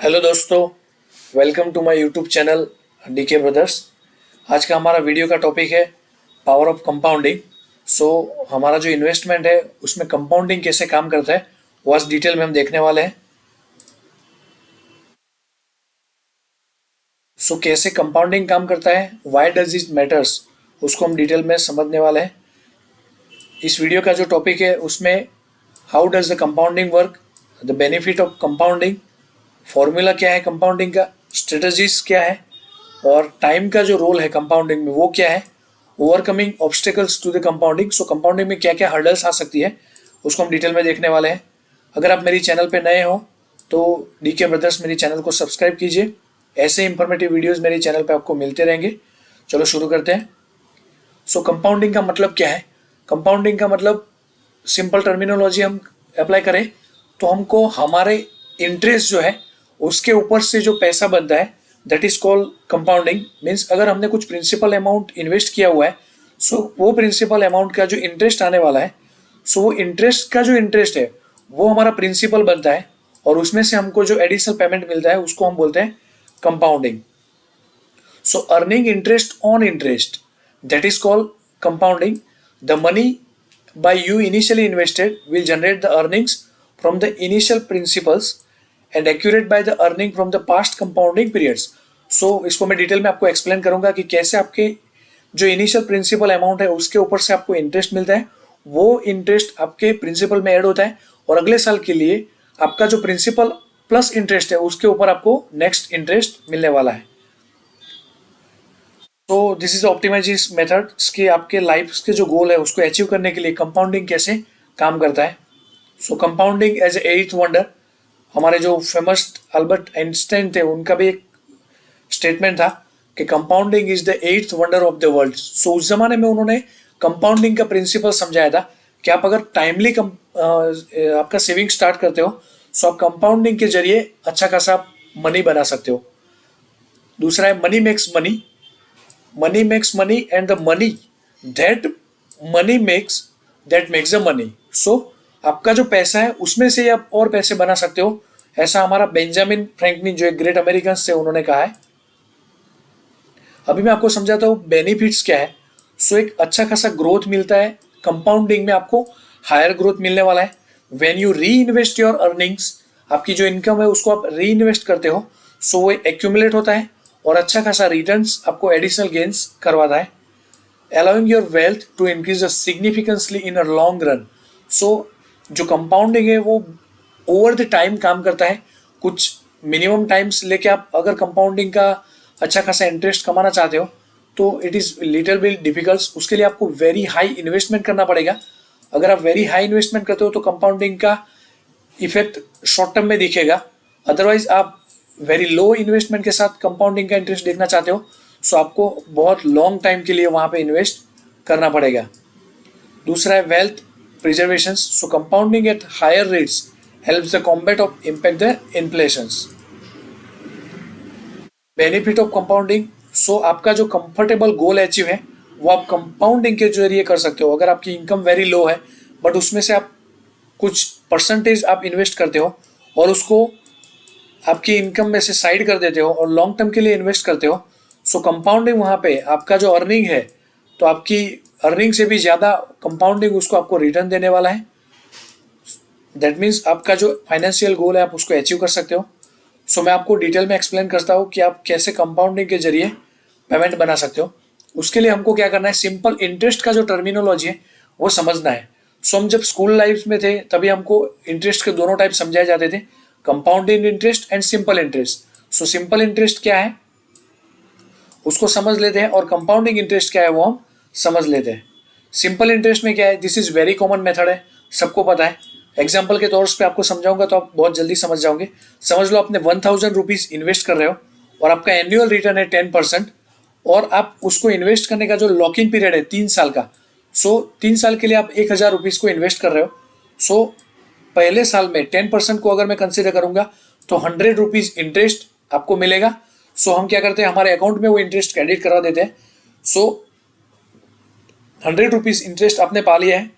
Hello दोस्तों, welcome to my YouTube channel DK brothers. आज का हमारा वीडियो का टॉपिक है पावर ऑफ कंपाउंडिंग। हमारा जो इन्वेस्टमेंट है उसमें कंपाउंडिंग कैसे काम करता है वो आज डिटेल में हम देखने वाले हैं। कैसे कंपाउंडिंग काम करता है, व्हाई डज इट मैटर्स, उसको हम डिटेल में समझने वाले हैं। इस वीडियो का जो टॉपिक है उसमें how does the compounding work, the benefit of compounding, formula क्या है कंपाउंडिंग का, स्ट्रेटजीज क्या है और टाइम का जो रोल है कंपाउंडिंग में वो क्या है, overcoming obstacles to the compounding. Compounding में क्या क्या हर्डल्स आ सकती है उसको हम डिटेल में देखने वाले हैं। अगर आप मेरी चैनल पे नए हो तो डीके ब्रदर्स मेरी चैनल को सब्सक्राइब कीजिए। ऐसे इंफॉर्मेटिव वीडियोस मेरी चैनल पे आपको मिलते रहेंगे। चलो शुरू करते हैं। कंपाउंडिंग का मतलब क्या है? कंपाउंडिंग का मतलब सिंपल टर्मिनोलॉजी हम अप्लाई करें तो हमको हमारे इंटरेस्ट जो है उसके ऊपर से जो पैसा बनता है that is called compounding. Means अगर हमने कुछ प्रिंसिपल अमाउंट इन्वेस्ट किया हुआ है वो प्रिंसिपल अमाउंट का जो इंटरेस्ट आने वाला है वो इंटरेस्ट का जो इंटरेस्ट है वो हमारा प्रिंसिपल बनता है और उसमें से हमको जो एडिशनल पेमेंट मिलता है उसको हम बोलते हैं compounding. Earning interest on interest that is called compounding. The money by you initially invested will generate the earnings from the initial principles and accurate by the earning from the past compounding periods। इसको मैं detail में आपको explain करूंगा कि कैसे आपके जो initial principal amount है उसके ऊपर से आपको इंटरेस्ट मिलता है, वो इंटरेस्ट आपके प्रिंसिपल में ऐड होता है और अगले साल के लिए आपका जो प्रिंसिपल प्लस इंटरेस्ट है उसके ऊपर आपको नेक्स्ट इंटरेस्ट मिलने वाला है। दिस इज ऑप्टिमाइज मेथड कि आपके लाइफ के जो गोल है उसको अचीव करने के लिए कंपाउंडिंग कैसे काम करता है। कंपाउंडिंग एज एट्थ वंडर, हमारे जो फेमस अल्बर्ट आइंस्टाइन थे उनका भी एक स्टेटमेंट था कि compounding is the eighth wonder of the world. उस जमाने में उन्होंने कंपाउंडिंग का प्रिंसिपल समझाया था कि आप अगर टाइमली आपका सेविंग स्टार्ट करते हो तो आप कंपाउंडिंग के जरिए अच्छा खासा मनी बना सकते हो। दूसरा है money makes money, money makes money and the money that money makes that makes the money। आपका जो पैसा है उसमें से आप और पैसे बना सकते हो, ऐसा हमारा बेंजामिन फ्रैंकलिन जो एक ग्रेट अमेरिकन थे उन्होंने कहा है। अभी मैं आपको समझाता हूँ बेनिफिट्स क्या है। एक अच्छा खासा ग्रोथ मिलता है कंपाउंडिंग में, आपको हायर ग्रोथ मिलने वाला है। व्हेन यू री इन्वेस्ट योर अर्निंग्स, आपकी जो इनकम है उसको आप री इन्वेस्ट करते हो वो एक्यूमुलेट होता है और अच्छा खासा रिटर्न्स आपको एडिशनल गेन्स करवाता है। Allowing your wealth to increase significantly in a long run. जो कंपाउंडिंग है वो ओवर द टाइम काम करता है। कुछ मिनिमम टाइम्स लेके आप अगर कंपाउंडिंग का अच्छा खासा इंटरेस्ट कमाना चाहते हो तो it is little bit difficult. उसके लिए आपको वेरी हाई इन्वेस्टमेंट करना पड़ेगा। अगर आप वेरी हाई इन्वेस्टमेंट करते हो तो कंपाउंडिंग का इफेक्ट शॉर्ट टर्म में दिखेगा। अदरवाइज आप वेरी लो इन्वेस्टमेंट के साथ कंपाउंडिंग का इंटरेस्ट देखना चाहते हो आपको बहुत लॉन्ग टाइम के लिए वहां पे इन्वेस्ट करना पड़ेगा। दूसरा है wealth preservation. Compounding at higher rates helps the combat of impact the inflations. Benefit of compounding, आपका जो कंफर्टेबल गोल अचीव है वो आप कंपाउंडिंग के जरिए कर सकते हो। अगर आपकी इनकम वेरी लो है बट उसमें से आप कुछ परसेंटेज आप इन्वेस्ट करते हो और उसको आपकी इनकम में से साइड कर देते हो और लॉन्ग टर्म के लिए इन्वेस्ट करते हो कंपाउंडिंग वहाँ पे आपका जो अर्निंग है तो आपकी अर्निंग से भी ज़्यादा कंपाउंडिंग उसको आपको रिटर्न देने वाला है। दैट मीन्स आपका जो फाइनेंशियल गोल है आप उसको अचीव कर सकते हो। मैं आपको डिटेल में एक्सप्लेन करता हूँ कि आप कैसे कंपाउंडिंग के जरिए पेमेंट बना सकते हो। उसके लिए हमको क्या करना है, सिंपल इंटरेस्ट का जो टर्मिनोलॉजी है वो समझना है। हम जब स्कूल लाइफ में थे तभी हमको इंटरेस्ट के दोनों टाइप समझाए जाते थे, compounding interest and simple interest. Simple interest क्या है उसको समझ लेते हैं और कंपाउंडिंग इंटरेस्ट क्या है वो हम समझ लेते हैं। सिंपल इंटरेस्ट में क्या है, this is very common method है, सबको पता है। एग्जाम्पल के तौर पे आपको समझाऊंगा तो आप बहुत जल्दी समझ जाओगे। समझ लो आपने 1000 रुपीज इन्वेस्ट कर रहे हो और आपका एनुअल रिटर्न है 10% और आप उसको इन्वेस्ट करने का जो लॉक इन पीरियड है 3 साल का। 3 साल के लिए आप 1000 रुपीज को इन्वेस्ट कर रहे हो। पहले साल में 10% को अगर मैं कंसिडर करूंगा तो 100 रुपीज इंटरेस्ट आपको मिलेगा। हम क्या करते हैं, हमारे अकाउंट में वो इंटरेस्ट क्रेडिट करा देते हैं। 100 रुपीज इंटरेस्ट आपने पा लिया है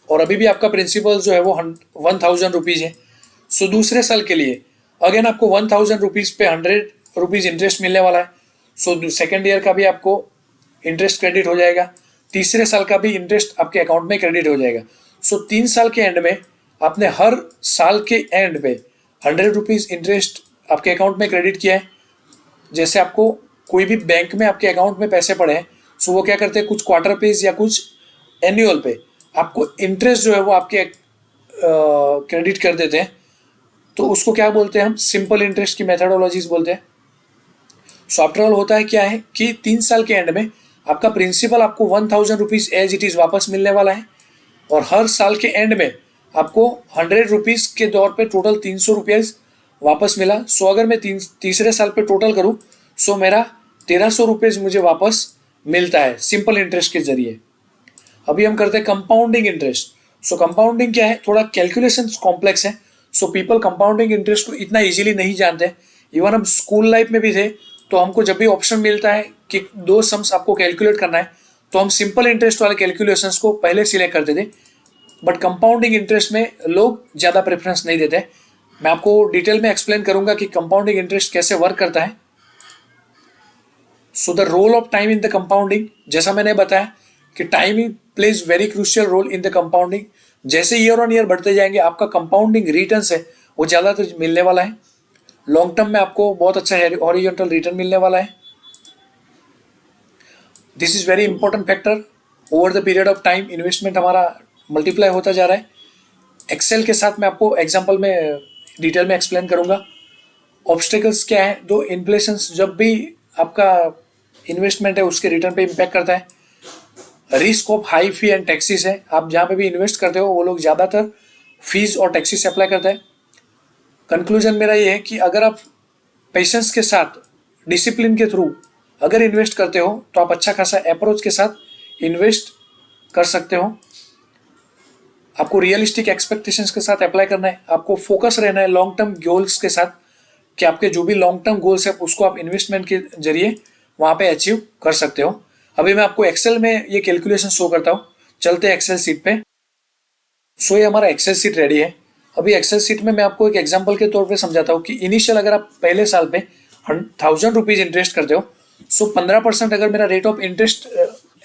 और अभी भी आपका प्रिंसिपल जो है वो 1000 रुपीज है। दूसरे साल के लिए अगेन आपको 1000 रुपीज़ पे 100 रुपीज़ इंटरेस्ट मिलने वाला है। सो सेकेंड ईयर का भी आपको इंटरेस्ट क्रेडिट हो जाएगा, तीसरे साल का भी इंटरेस्ट आपके अकाउंट में क्रेडिट हो जाएगा। सो 3 साल के एंड में आपने हर साल के एंड पे 100 रुपीज़ इंटरेस्ट आपके अकाउंट में क्रेडिट किया है। जैसे आपको कोई भी बैंक में आपके अकाउंट में पैसे पड़े हैं, सो वो क्या करते हैं, कुछ क्वार्टर पेज या कुछ एनुअल पे आपको इंटरेस्ट जो है वो आपके क्रेडिट कर देते हैं। तो उसको क्या बोलते हैं हम, सिंपल इंटरेस्ट की मेथडोलॉजीज बोलते हैं। सो आफ्टर ऑल होता है क्या है कि 3 साल के एंड में आपका प्रिंसिपल आपको 1000 रुपीज़ एज इट इज़ वापस मिलने वाला है, और हर साल के एंड में आपको 100 रुपीज़ के दौर पे टोटल 300 रुपीज़ वापस मिला। सो अगर मैं तीसरे साल पे टोटल करूँ, सो मेरा 1300 रुपीज़ मुझे वापस मिलता है सिंपल इंटरेस्ट के जरिए। अभी हम करते हैं कंपाउंडिंग इंटरेस्ट। सो कंपाउंडिंग क्या है, थोड़ा कैलकुलेशन कॉम्प्लेक्स है। सो पीपल कंपाउंडिंग इंटरेस्ट को इतना इजीली नहीं जानते। इवन हम स्कूल लाइफ में भी थे तो हमको जब भी ऑप्शन मिलता है कि 2 सम्स आपको कैलकुलेट करना है, तो हम सिंपल इंटरेस्ट वाले कैलकुलेशंस को पहले सिलेक्ट करते थे। बट कंपाउंडिंग इंटरेस्ट में लोग ज़्यादा प्रेफरेंस नहीं देते। मैं आपको डिटेल में एक्सप्लेन करूंगा कि कंपाउंडिंग इंटरेस्ट कैसे वर्क करता है। So the role of time in the compounding, जैसा मैंने बताया कि time plays very crucial role in the compounding. जैसे ईयर ऑन ईयर बढ़ते जाएंगे आपका कंपाउंडिंग रिटर्न्स है वो ज़्यादातर मिलने वाला है। लॉन्ग टर्म में आपको बहुत अच्छा हॉरिजॉन्टल रिटर्न मिलने वाला है। This is very important factor. Over the period of time investment हमारा मल्टीप्लाई होता जा रहा है। एक्सेल के साथ मैं आपको एग्जांपल में डिटेल में एक्सप्लेन करूंगा। ऑब्स्टेकल्स क्या है, दो इन्फ्लेशंस जब भी आपका इन्वेस्टमेंट है उसके रिटर्न पे इम्पैक्ट करता है। Risk of high fee and taxes है, आप जहाँ पे भी इन्वेस्ट करते हो वो लोग ज़्यादातर फीस और टैक्सेस अप्लाई करते हैं। कंक्लूजन मेरा ये है कि अगर आप पेशेंस के साथ, डिसिप्लिन के थ्रू अगर इन्वेस्ट करते हो तो आप अच्छा खासा अप्रोच के साथ इन्वेस्ट कर सकते हो। आपको रियलिस्टिक एक्सपेक्टेशंस के साथ अप्लाई करना है, आपको फोकस रहना है लॉन्ग टर्म गोल्स के साथ कि आपके जो भी लॉन्ग टर्म गोल्स है उसको आप इन्वेस्टमेंट के जरिए वहाँ पे अचीव कर सकते हो। अभी मैं आपको एक्सेल में ये कैलकुलेशन शो करता हूँ। चलते हैं एक्सेल सीट पे। सो ये हमारा एक्सेल सीट रेडी है। अभी एक्सेल सीट में मैं आपको एक एग्जांपल के तौर पे समझाता हूँ कि इनिशियल अगर आप पहले साल पे 1000 रुपीज़ इंटरेस्ट करते हो, सो 15% अगर मेरा रेट ऑफ इंटरेस्ट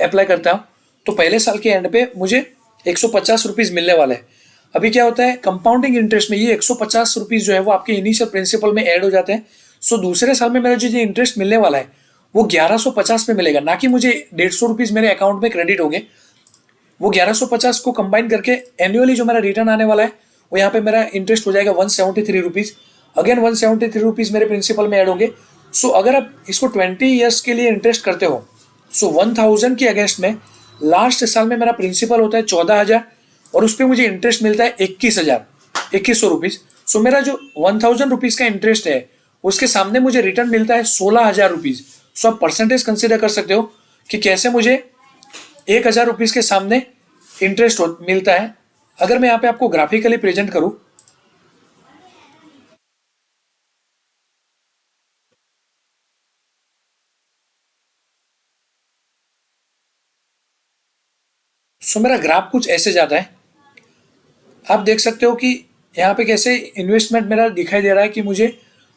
अप्लाई करता हूँ तो पहले साल के एंड पे मुझे 150 रुपीज़ मिलने वाले हैं। अभी क्या होता है कंपाउंडिंग इंटरेस्ट में, ये 150 रुपीज़ जो है वो आपके इनिशियल प्रिंसिपल में ऐड हो जाते हैं। सो दूसरे साल में मेरा जो इंटरेस्ट मिलने वाला है वो 1150 में मिलेगा, ना कि मुझे 150 रुपीज़ मेरे अकाउंट में क्रेडिट होंगे। वो 1150 को कंबाइन करके एनुअली जो मेरा रिटर्न आने वाला है वो यहाँ पे मेरा इंटरेस्ट हो जाएगा 173 रुपीज़। अगेन 173 रुपीज़ मेरे प्रिंसिपल में ऐड होंगे। सो अगर आप इसको 20 ईयर्स के लिए इंटरेस्ट करते हो, सो 1000 के अगेंस्ट में लास्ट साल में मेरा प्रिंसिपल होता है 14,000 और उस पर मुझे इंटरेस्ट मिलता है 21,000 रुपीज़। सो मेरा जो 1000 रुपीज़ का इंटरेस्ट है उसके सामने मुझे रिटर्न मिलता है 16,000 रुपीज़। सो आप परसेंटेज कंसिडर कर सकते हो कि कैसे मुझे 1,000 रुपीज़ के सामने इंटरेस्ट मिलता है। अगर मैं यहाँ पे आपको ग्राफिकली प्रेजेंट करूँ, सो मेरा ग्राफ कुछ ऐसे जाता है। आप देख सकते हो कि यहाँ पे कैसे इन्वेस्टमेंट मेरा दिखाई दे रहा है कि मुझे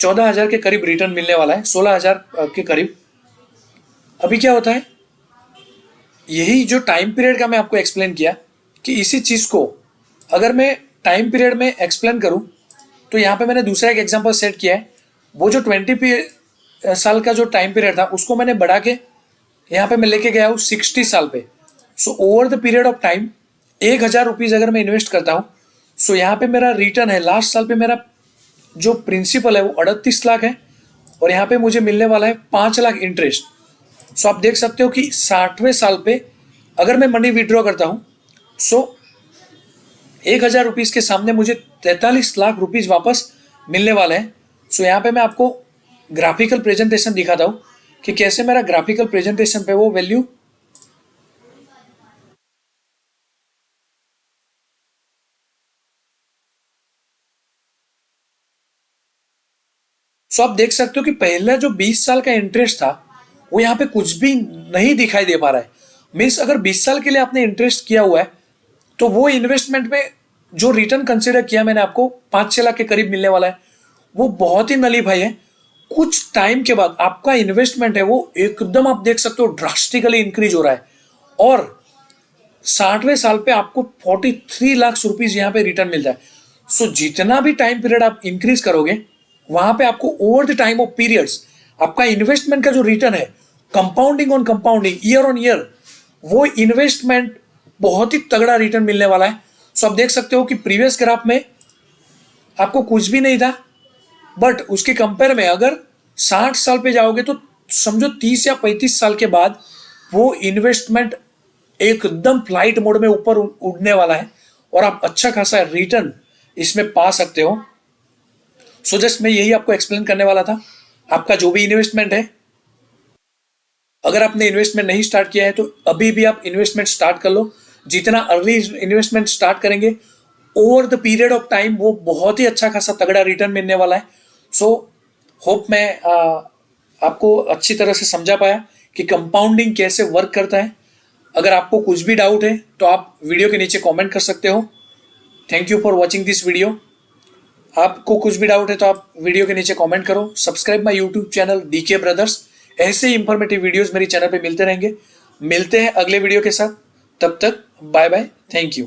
14,000 के करीब रिटर्न मिलने वाला है, 16,000 के करीब। अभी क्या होता है, यही जो टाइम पीरियड का मैं आपको एक्सप्लेन किया कि इसी चीज़ को अगर मैं टाइम पीरियड में एक्सप्लेन करूं तो यहाँ पे मैंने दूसरा एक एग्जांपल सेट किया है। वो जो 20 साल का जो टाइम पीरियड था उसको मैंने बढ़ा के यहाँ पे मैं लेके गया हूँ 60 साल पे। So over the period of time 1,000 rupees अगर मैं इन्वेस्ट करता हूँ, सो यहाँ पे मेरा रिटर्न है, लास्ट साल पे मेरा जो प्रिंसिपल है वो 38 लाख है और यहाँ पे मुझे मिलने वाला है 5 लाख इंटरेस्ट। सो आप देख सकते हो कि 60वें साल पे अगर मैं मनी विड्रॉ करता हूँ, सो 1,000 रुपीज़ के सामने मुझे 43 लाख रुपीज़ वापस मिलने वाले हैं। सो यहाँ पे मैं आपको ग्राफिकल प्रेजेंटेशन दिखाता हूँ कि कैसे मेरा ग्राफिकल प्रेजेंटेशन पे वो वैल्यू, सो आप देख सकते हो कि पहला जो 20 साल का इंटरेस्ट था वो यहाँ पे कुछ भी नहीं दिखाई दे पा रहा है। मीन्स अगर 20 साल के लिए आपने इंटरेस्ट किया हुआ है तो वो इन्वेस्टमेंट में जो रिटर्न कंसिडर किया मैंने आपको 5-6 लाख के करीब मिलने वाला है, वो बहुत ही नलीफाई है। कुछ टाइम के बाद आपका इन्वेस्टमेंट है वो एकदम आप देख सकते हो ड्रास्टिकली इंक्रीज हो रहा है, और 60वें साल पे आपको 43 लाख रुपीज यहाँ पे रिटर्न मिलता है। सो जितना भी टाइम पीरियड आप इंक्रीज करोगे, वहां पे आपको over the time of periods आपका इन्वेस्टमेंट का जो रिटर्न है, compounding on compounding, year on year, वो इन्वेस्टमेंट बहुत ही तगड़ा रिटर्न मिलने वाला है। सो आप देख सकते हो कि प्रीवियस ग्राफ में आपको कुछ भी नहीं था, बट उसके कंपेयर में अगर 60 साल पे जाओगे तो समझो 30 या 35 साल के बाद वो इन्वेस्टमेंट एकदम फ्लाइट मोड में ऊपर उड़ने वाला है, और आप अच्छा खासा रिटर्न इसमें पा सकते हो। सो जस्ट मैं यही आपको एक्सप्लेन करने वाला था। आपका जो भी इन्वेस्टमेंट है, अगर आपने इन्वेस्टमेंट नहीं स्टार्ट किया है तो अभी भी आप इन्वेस्टमेंट स्टार्ट कर लो। जितना अर्ली इन्वेस्टमेंट स्टार्ट करेंगे, over the period of time वो बहुत ही अच्छा खासा तगड़ा रिटर्न मिलने वाला है। सो होप मैं आपको अच्छी तरह से समझा पाया कि कंपाउंडिंग कैसे वर्क करता है। अगर आपको कुछ भी डाउट है तो आप वीडियो के नीचे कमेंट कर सकते हो। Thank you for watching this video. आपको कुछ भी डाउट है तो आप वीडियो के नीचे कमेंट करो। Subscribe my YouTube channel DK brothers. ऐसे ही इंफॉर्मेटिव वीडियोस मेरी चैनल पे मिलते रहेंगे। मिलते हैं अगले वीडियो के साथ, तब तक बाय बाय, थैंक यू।